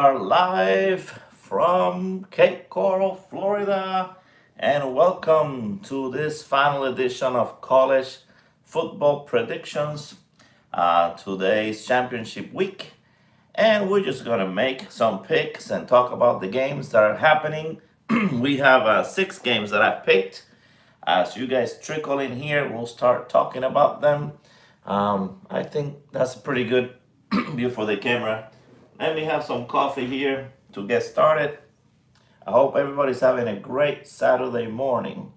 Are live from Cape Coral, Florida, and welcome to this final edition of College Football Predictions. Today's championship week, and we're just gonna make some picks and talk about the games that are happening. We have 6 games that I've picked. As you guys trickle in here, we'll start talking about them. I think that's a pretty good view for the camera. Let me have some coffee here to get started. I hope everybody's having a great Saturday morning.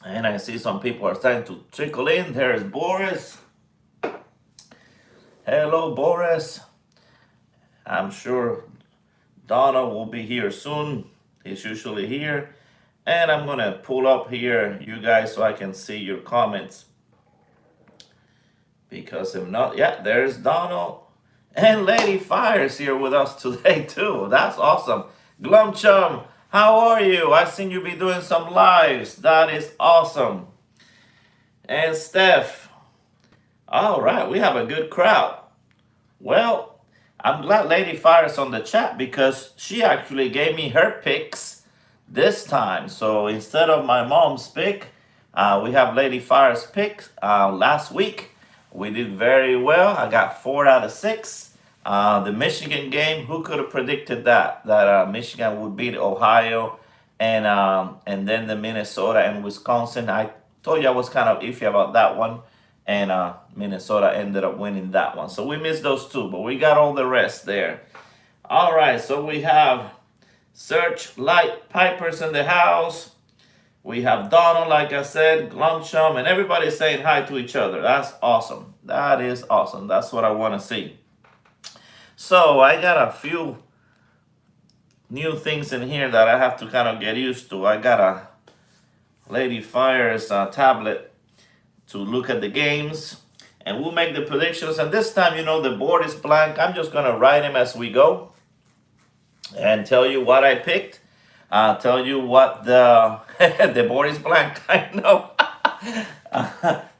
And I see some people are starting to trickle in. There's Boris. Hello, Boris. I'm sure Donna will be here soon. He's usually here. And I'm going to pull up here, you guys, so I can see your comments. Because if not, yeah, there's Donald. And Lady Fire's here with us today, too. That's awesome. Glum Chum, how are you? I seen you be doing some lives. That is awesome. And Steph. All right, we have a good crowd. Well, I'm glad Lady Fire's on the chat because she actually gave me her picks this time. So instead of my mom's pick, we have Lady Fire's pick last week. We did very well. I got 4 out of 6. The Michigan game, who could have predicted that Michigan would beat Ohio and then the Minnesota and Wisconsin. I told you I was kind of iffy about that one, and Minnesota ended up winning that one. So we missed those 2, but we got all the rest there. All right, so we have Searchlight Pipers in the house. We have Donald, like I said, Glumchum, and everybody's saying hi to each other. That's awesome. That is awesome. That's what I want to see. So I got a few new things in here that I have to kind of get used to. I got a Lady Fire's tablet to look at the games, and we'll make the predictions. And this time, the board is blank. I'm just going to write them as we go and tell you what I picked. Tell you what the the board is blank. I know.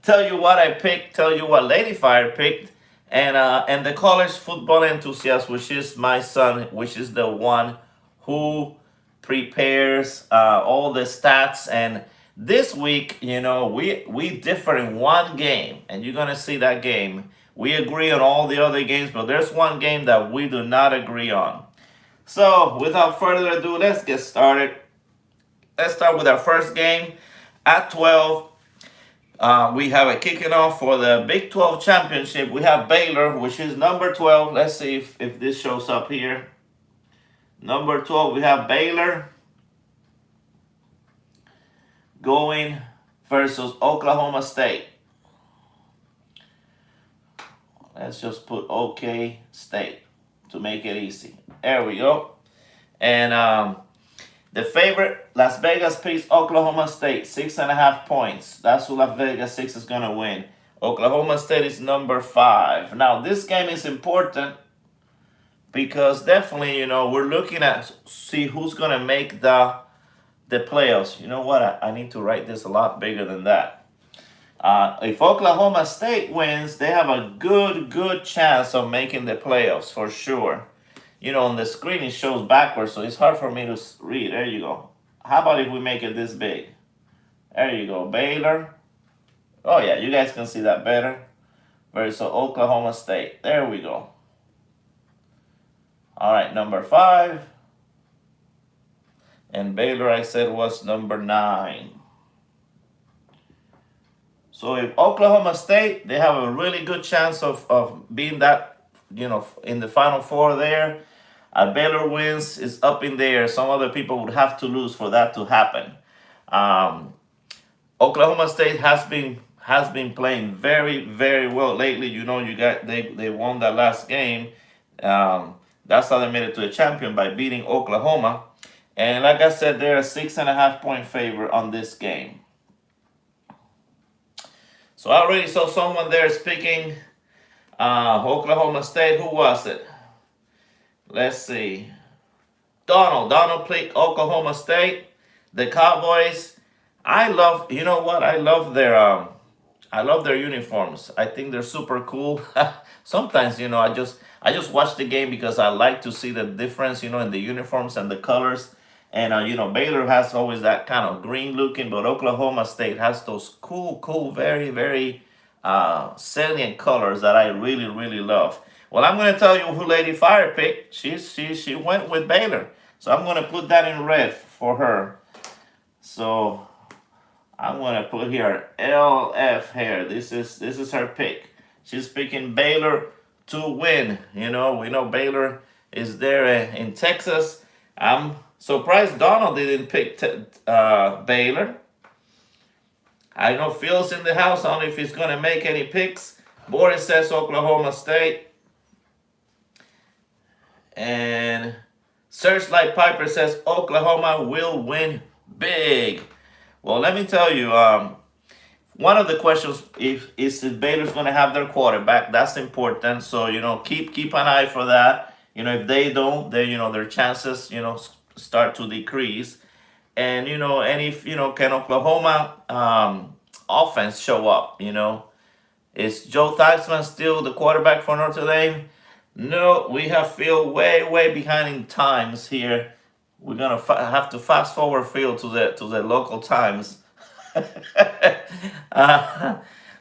Tell you what I picked. Tell you what Lady Fire picked, and the college football enthusiast, which is my son, which is the one who prepares all the stats. And this week, we differ in one game, and you're gonna see that game. We agree on all the other games, but there's one game that we do not agree on. So, without further ado, let's get started. Let's start with our first game at 12. We have a kicking off for the Big 12 championship. We have Baylor, which is number 12. Let's see if this shows up here. Number 12, we have Baylor going versus Oklahoma State. Let's just put OK State to make it easy. There we go. And the favorite, Las Vegas picks Oklahoma State, 6.5 points. That's who Las Vegas 6 is going to win. Oklahoma State is number 5. Now, this game is important because definitely, we're looking at see who's going to make the playoffs. You know what? I need to write this a lot bigger than that. If Oklahoma State wins, they have a good chance of making the playoffs for sure. On the screen it shows backwards, so it's hard for me to read. There you go. How about if we make it this big? There you go. Baylor. Oh, yeah, you guys can see that better. Versus Oklahoma State. There we go. All right, number 5. And Baylor, I said, was number 9. So if Oklahoma State, they have a really good chance of being that, in the Final Four there. Baylor wins, is up in there. Some other people would have to lose for that to happen. Oklahoma State has been playing very well lately. They won that last game. That's how they made it to a champion, by beating Oklahoma. And like I said, they're a 6.5 point favorite on this game. So I already saw someone there speaking Oklahoma State. Who was it? Let's see. Donald played Oklahoma State. The Cowboys. I love, I love their I love their uniforms. I think they're super cool. Sometimes, I just watch the game because I like to see the difference, in the uniforms and the colors. And Baylor has always that kind of green looking, but Oklahoma State has those cool, very, very salient colors that I really, really love. Well, I'm going to tell you who Lady Fire picked. She went with Baylor, so I'm going to put that in red for her. So I'm gonna put here LF here. This is her pick. She's picking Baylor to win. We know Baylor is there in Texas. I'm surprised Donald didn't pick Baylor. I know Phil's in the house. I don't know if he's gonna make any picks. Boris says Oklahoma State, and Searchlight Piper says Oklahoma will win big. Well, let me tell you, one of the questions if Baylor's going to have their quarterback. That's important. So keep an eye for that. If they don't, then their chances start to decrease. And if can Oklahoma offense show up? Is Joe Theismann still the quarterback for Notre Dame? No, we have Phil way behind in times here. We're gonna have to fast forward Phil to the local times.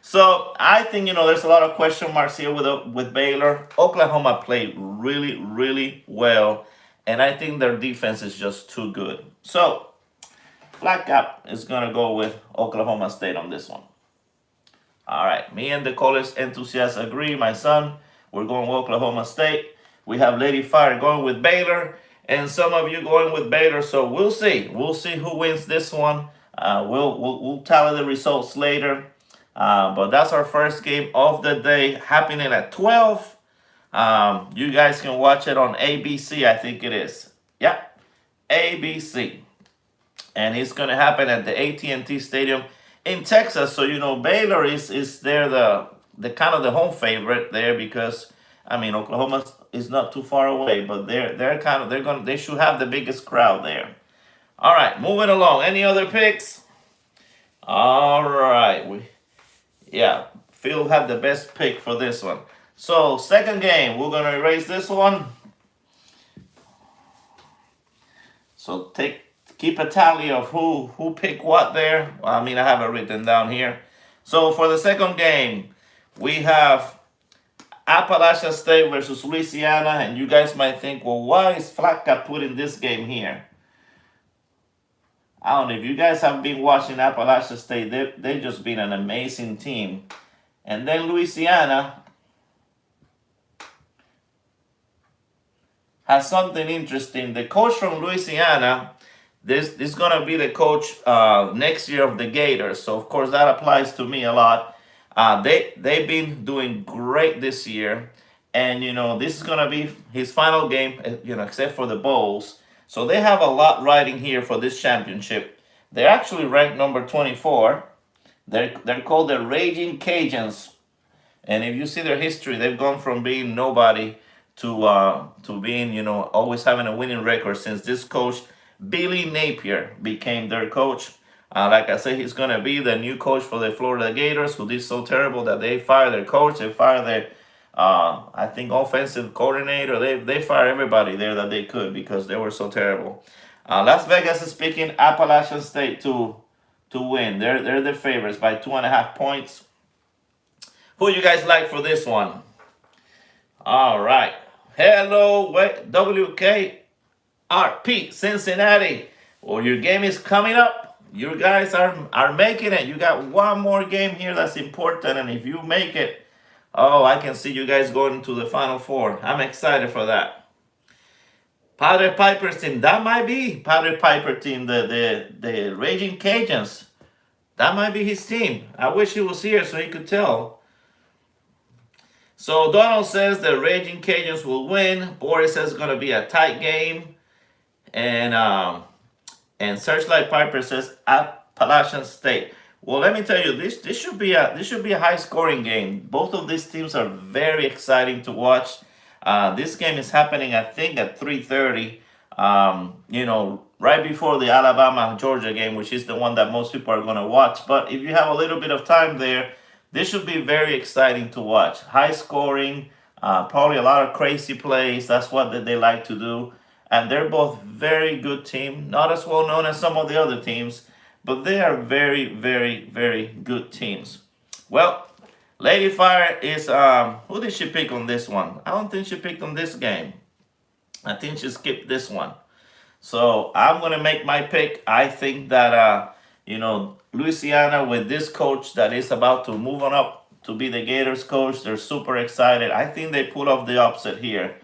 So I think there's a lot of question marks here with Baylor. Oklahoma played really well, and I think their defense is just too good. So Flat Cap is gonna go with Oklahoma State on this one. All right, me and the college enthusiasts agree. My son, we're going with Oklahoma State. We have Lady Fire going with Baylor, and some of you going with Baylor. So we'll see. We'll see who wins this one. We'll tally the results later. But that's our first game of the day, happening at 12. You guys can watch it on ABC, I think it is. Yeah, ABC. And it's going to happen at the AT&T Stadium in Texas. So Baylor is there the kind of the home favorite there, because Oklahoma is not too far away, but they should have the biggest crowd there. All right, moving along. Any other picks? All right, Phil had the best pick for this one. So second game, we're gonna erase this one. So keep a tally of who picked what there. I have it written down here. So for the second game, we have Appalachia State versus Louisiana, and you guys might think, well, why is Flacca putting this game here? I don't know if you guys have been watching Appalachia State. They've just been an amazing team. And then Louisiana has something interesting. The coach from Louisiana, this is going to be the coach next year of the Gators. So, of course, that applies to me a lot. They've been doing great this year. And, this is going to be his final game, except for the bowls. So they have a lot riding here for this championship. They're actually ranked number 24. They're called the Raging Cajuns. And if you see their history, they've gone from being nobody to being, always having a winning record since this coach, Billy Napier, became their coach. Like I said, he's going to be the new coach for the Florida Gators, who did so terrible that they fired their coach. They fired their I think offensive coordinator. They fired everybody there that they could because they were so terrible. Las Vegas is picking Appalachian State to win. They're the favorites by 2.5 points. Who you guys like for this one? All right. Hello, WKRP Cincinnati. Well, your game is coming up. You guys are making it. You got one more game here that's important, and if you make it, I can see you guys going to the Final Four. I'm excited for that. Padre Piper's team. That might be Padre Piper team, the Raging Cajuns. That might be his team. I wish he was here so he could tell. So Donald says the Raging Cajuns will win. Boris says it's going to be a tight game. And Searchlight Piper says Appalachian State. Well, let me tell you, this should be a high scoring game. Both of these teams are very exciting to watch. This game is happening, I think, at 3:30. Right before the Alabama Georgia game, which is the one that most people are going to watch. But if you have a little bit of time there This should be very exciting to watch. High scoring, probably a lot of crazy plays. That's what they like to do. And they're both very good team. Not as well known as some of the other teams, but they are very, very, very good teams. Well, Lady Fire is who did she pick on this one? I don't think she picked on this game. I think she skipped this one. So I'm gonna make my pick. I think that Louisiana with this coach that is about to move on up to be the Gators coach, they're super excited. I think they pull off the upset here,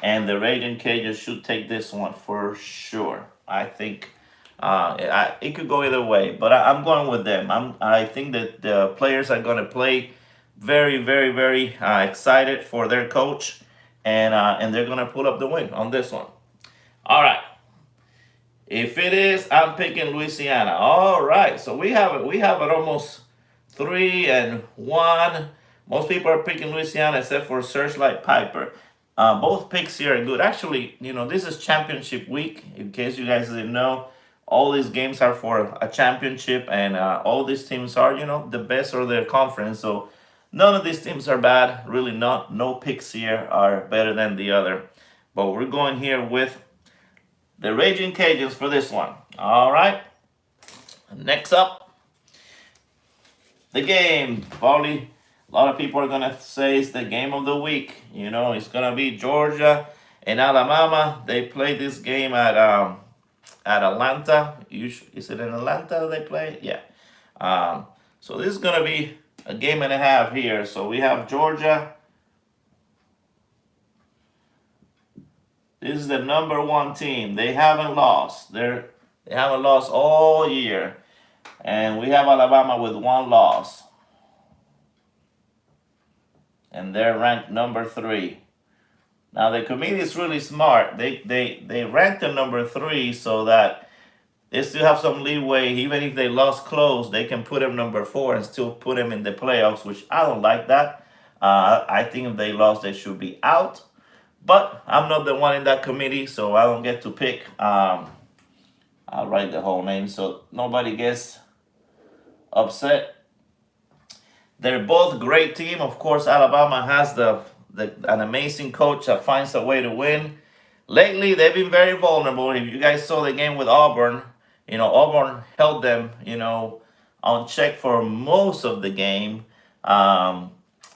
and the Raging Cajuns should take this one for sure. I think it could go either way, but I'm going with them. I think that the players are gonna play very, very, very excited for their coach, and they're gonna pull up the win on this one. All right. If it is, I'm picking Louisiana. All right, so we have it. We have it almost 3-1. Most people are picking Louisiana except for Searchlight Piper. Both picks here are good. Actually, this is championship week. In case you guys didn't know, all these games are for a championship, and all these teams are, the best of their conference. So none of these teams are bad. Really, not no picks here are better than the other. But we're going here with the Raging Cajuns for this one. All right. Next up, the game. Probably a lot of people are going to say it's the game of the week. It's going to be Georgia and Alabama. They play this game at Atlanta. Is it in Atlanta they play? Yeah. So this is going to be a game and a half here. So we have Georgia. This is the number one team. They haven't lost. They haven't lost all year. And we have Alabama with one loss. And they're ranked number 3. Now the committee is really smart. They ranked them number 3 so that they still have some leeway. Even if they lost close, they can put them number 4 and still put them in the playoffs, which I don't like that. I think if they lost, they should be out. But I'm not the one in that committee, so I don't get to pick. I'll write the whole name so nobody gets upset. They're both great team. Of course, Alabama has an amazing coach that finds a way to win. Lately, they've been very vulnerable. If you guys saw the game with Auburn, Auburn held them, on check for most of the game.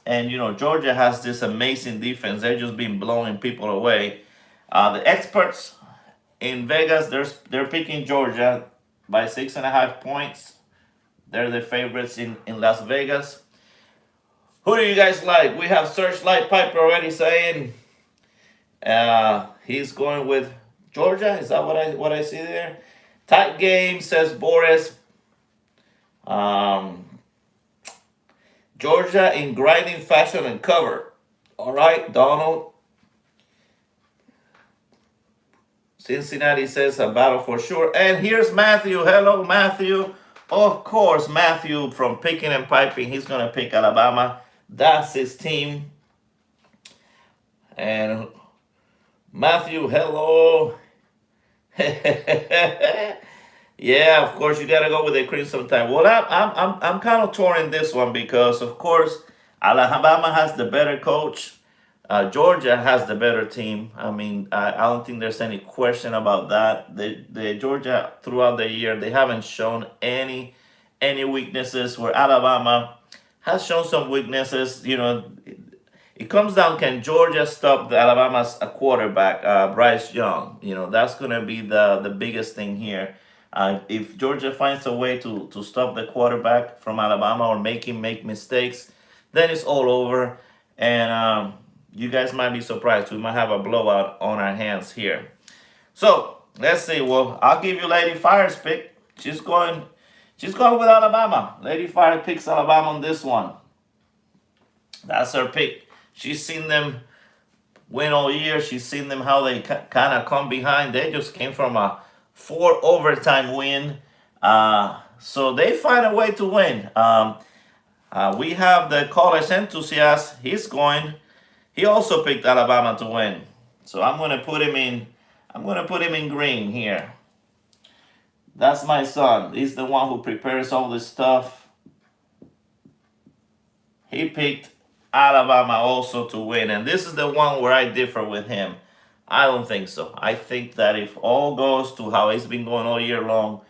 And Georgia has this amazing defense. They're just been blowing people away. The experts in Vegas, they're picking Georgia by 6.5 points. They're the favorites in Las Vegas. Who do you guys like? We have Searchlight Piper already saying he's going with Georgia. Is that what I see there? Tight game, says Boris. Georgia in grinding fashion and cover. All right, Donald. Cincinnati says a battle for sure. And here's Matthew. Hello, Matthew. Of course, Matthew from Picking and Piping. He's going to pick Alabama. That's his team. And Matthew, hello. Yeah, of course you gotta go with the Crimson Tide. Well, I'm kind of torn in this one because, of course, Alabama has the better coach. Georgia has the better team. I mean, I don't think there's any question about that. The Georgia throughout the year they haven't shown any weaknesses. Where Alabama has shown some weaknesses. It comes down, can Georgia stop the Alabama's quarterback, Bryce Young? That's gonna be the biggest thing here. If Georgia finds a way to stop the quarterback from Alabama or make him make mistakes, then it's all over. And you guys might be surprised. We might have a blowout on our hands here. So let's see. Well, I'll give you Lady Fire's pick. She's going with Alabama. Lady Fire picks Alabama on this one. That's her pick. She's seen them win all year. She's seen them how they kind of come behind. They just came from a 4 overtime win. So they find a way to win. We have the college enthusiast. He also picked Alabama to win. So I'm gonna put him in green here. That's my son. He's the one who prepares all this stuff. he picked Alabama also to win. And this is the one where I differ with him. I don't think so. I think that if all goes to how it's been going all year long,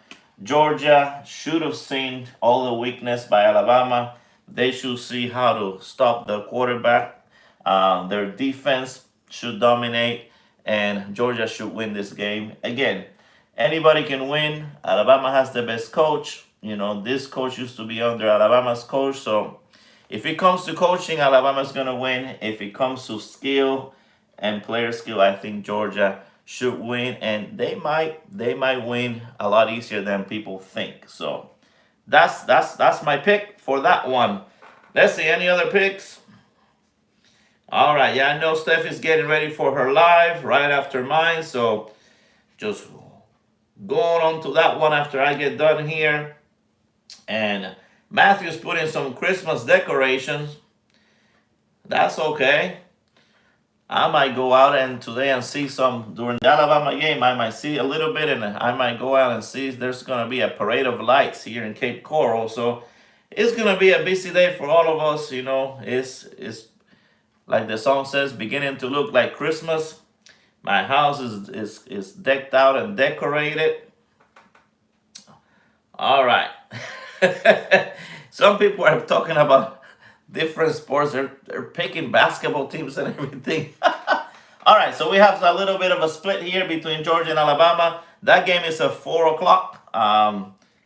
Georgia should have seen all the weakness by Alabama. They should see how to stop the quarterback. Their defense should dominate, and Georgia should win this game. Again, anybody can win. Alabama has the best coach. This coach used to be under Alabama's coach. So if it comes to coaching, Alabama's going to win. If it comes to skill and player skill, I think Georgia should win, and they might win a lot easier than people think. So that's my pick for that one. Let's see, any other picks? All right, yeah, I know Steph is getting ready for her live right after mine, so just going on to that one after I get done here. And Matthew's putting some Christmas decorations. That's okay. I might go out and today and see some during the Alabama game. I might see a little bit, and I might go out and see if there's going to be a parade of lights here in Cape Coral. So it's going to be a busy day for all of us. It's like the song says, beginning to look like Christmas. My house is decked out and decorated. All right. Some people are talking about different sports. They're picking basketball teams and everything. All right, so we have a little bit of a split here between Georgia and Alabama. That game is at 4 o'clock.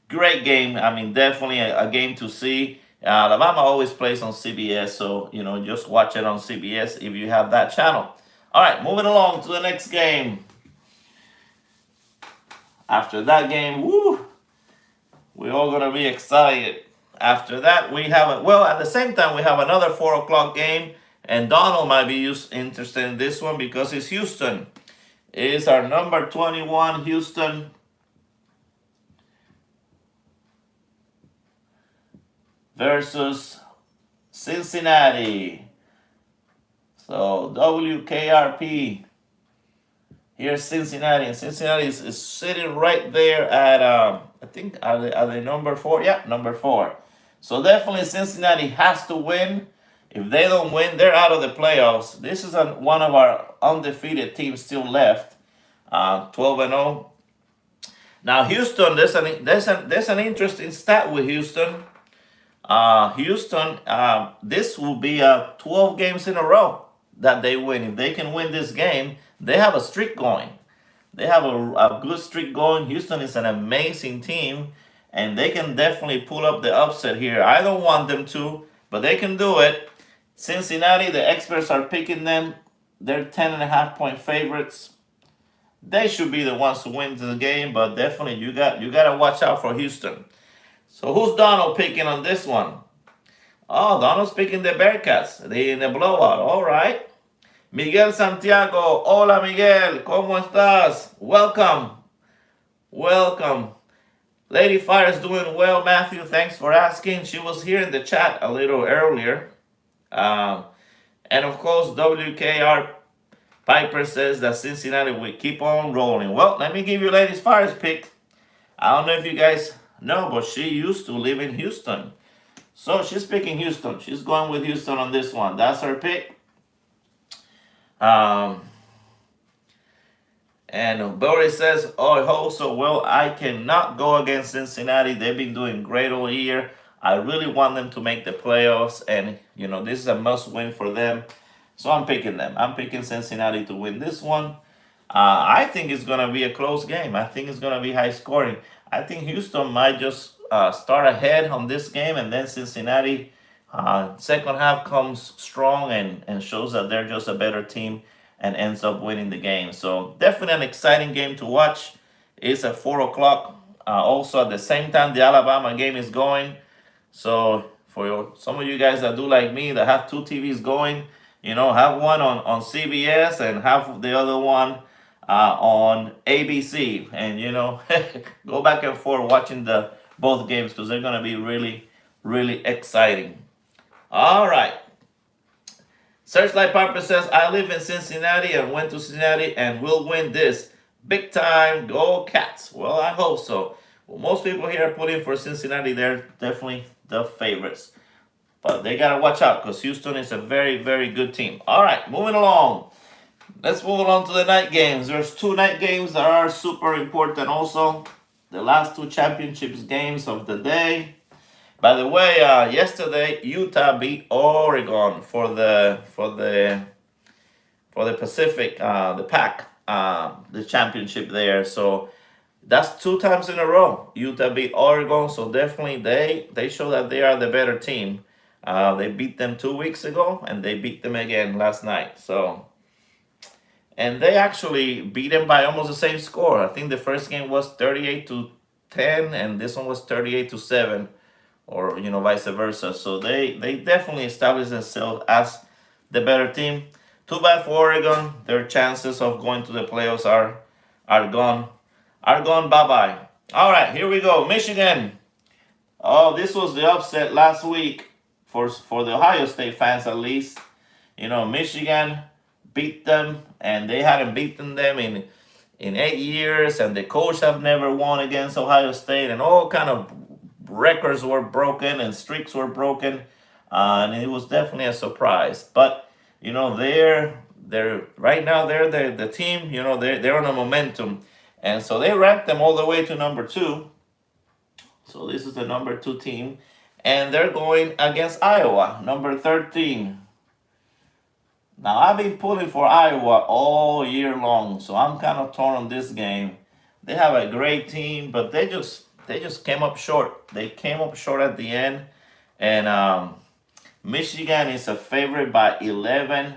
Great game. I mean, definitely a game to see. Alabama always plays on CBS, so just watch it on CBS if you have that channel. All right, moving along to the next game. After that game, we're all gonna be excited. After that, we have at the same time we have another 4 o'clock game, and Donald might be interested in this one because it's Houston. It's our number 21 Houston versus Cincinnati. So WKRP. Here's Cincinnati, and Cincinnati is sitting right there at I think are they number 4? Yeah, number 4. So definitely Cincinnati has to win. If they don't win, they're out of the playoffs. This is one of our undefeated teams still left, 12-0. Now Houston, there's an interesting stat with Houston. Houston, this will be 12 games in a row that they win. If they can win this game, they have a streak going. They have a good streak going. Houston is an amazing team, and they can definitely pull up the upset here. I don't want them to, but they can do it. Cincinnati, the experts are picking them. They're 10.5-point favorites. They should be the ones to win the game, but definitely you got to watch out for Houston. So who's Donald picking on this one? Oh, Donald's picking the Bearcats. They in the blowout. All right. Miguel Santiago. Hola, Miguel. ¿Cómo estás? Welcome. Lady Fire is doing well, Matthew. Thanks for asking. She was here in the chat a little earlier. And of course, WKR Piper says that Cincinnati will keep on rolling. Well, let me give you Lady Fire's pick. I don't know if you guys know, but she used to live in Houston. So she's picking Houston. She's going with Houston on this one. That's her pick. And Boris says, oh, I hope so. Well, I cannot go against Cincinnati. They've been doing great all year. I really want them to make the playoffs. And, this is a must win for them. So I'm picking them. I'm picking Cincinnati to win this one. I think it's going to be a close game. I think it's going to be high scoring. I think Houston might just start ahead on this game, and then Cincinnati second half comes strong and shows that they're just a better team and ends up winning the game. So definitely an exciting game to watch. It's at 4 o'clock. Also at the same time the Alabama game is going. So for some of you guys that do like me that have two TVs going, have one on CBS and have the other one on ABC, and go back and forth watching both games because they're going to be really, really exciting. All right. Searchlight Piper says, I live in Cincinnati and went to Cincinnati and will win this. Big time. Go Cats. Well, I hope so. Well, most people here are putting for Cincinnati. They're definitely the favorites. But they got to watch out because Houston is a very, very good team. All right, moving along. Let's move on to the night games. There's two night games that are super important also. The last two championships games of the day. By the way, yesterday Utah beat Oregon for the Pacific, the Pac, the championship there. So that's two times in a row. Utah beat Oregon, so definitely they show that they are the better team. They beat them 2 weeks ago, and they beat them again last night. So, and they actually beat them by almost the same score. I think the first game was 38-10, and this one was 38-7, or vice versa. So they definitely established themselves as the better team. Too bad for Oregon. Their chances of going to the playoffs are gone. Are gone. Bye bye. All right, here we go. Michigan. Oh, this was the upset last week for the Ohio State fans at least. Michigan beat them, and they hadn't beaten them in 8 years, and the coach have never won against Ohio State, and all kind of records were broken and streaks were broken, and it was definitely a surprise. But they're right now they're the team. They're on a momentum, and so they ranked them all the way to number 2. So this is the number 2 team, and they're going against Iowa, number 13. Now I've been pulling for Iowa all year long, so I'm kind of torn on this game. They have a great team, but they just came up short. They came up short at the end, and Michigan is a favorite by 11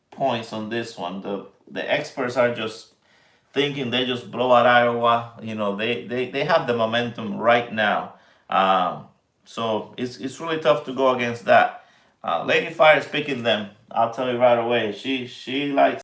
points on this one. The experts are just thinking they just blow out Iowa. They have the momentum right now. So it's really tough to go against that. Lady Fire is picking them. I'll tell you right away. She likes